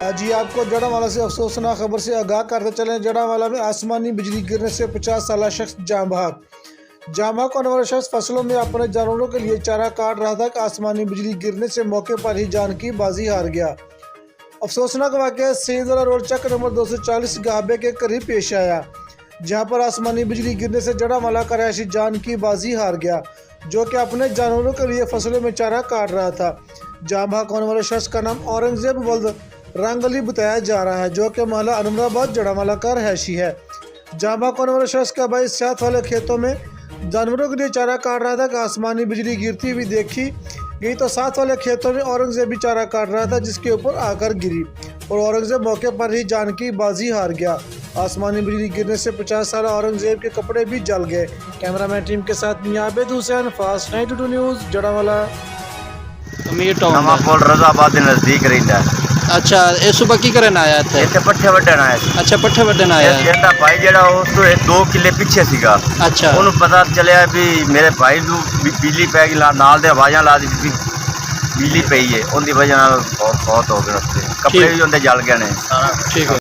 जी आपको जड़ावाला से अफसोसनाक खबर से आगाह करते चलें। जड़ावाला में आसमानी बिजली गिरने से 50 साल शख्स जाँ बहक होने वाला शख्स फसलों में अपने जानवरों के लिए चारा काट रहा था कि आसमानी बिजली गिरने से मौके पर ही जान की बाजी हार गया। अफसोसनाक वाक़या सईदवाला रोड चक नंबर 240 गाहबे के करीब पेश आया, जहां पर आसमानी बिजली गिरने से जड़ावाला का रहायशी जान की बाजी हार गया, जो कि अपने जानवरों के लिए फसलों में चारा काट रहा था। जाँ बहक होने वाले शख्स का नाम औरंगजेब वल्द रंगली बताया जा रहा है, जो कि मोहल्ला अनमराबाद जड़ावाला का रहायशी है। जाँ बहक होने वाले शख्स का भाई साथ वाले खेतों में जानवरों के लिए चारा काट रहा था कि आसमानी बिजली गिरती हुई देखी गई तो साथ वाले खेतों में औरंगजेब भी चारा काट रहा था, जिसके ऊपर आकर गिरी और औरंगजेब मौके पर ही जान की बाजी हार गया। आसमानी बिजली गिरने से 50 साल औरंगजेब के कपड़े भी जल गए। कैमरामैन टीम के साथ मियां आबिद हुसैन, फास्ट 92 न्यूज़ जड़ावाला। नवापुर रजाबाद के नजदीक रहिंदा। अच्छा, ये सुबह की करन आया थे? इत्थे पट्ठे वड्डण आया सी। अच्छा, पट्ठे वड्डण आया है। जेड़ा भाई जेड़ा उस तो 2 किले पीछे सीगा। अच्छा, ਉਹਨੂੰ पता चलिया भी मेरे भाई ਨੂੰ बिजली पै गई, नाल दे आवाज़ां ला दी बिजली पई है, उनकी वजह नाल बहुत हो गया। कपड़े भी उनके जल गए ने। ठीक है।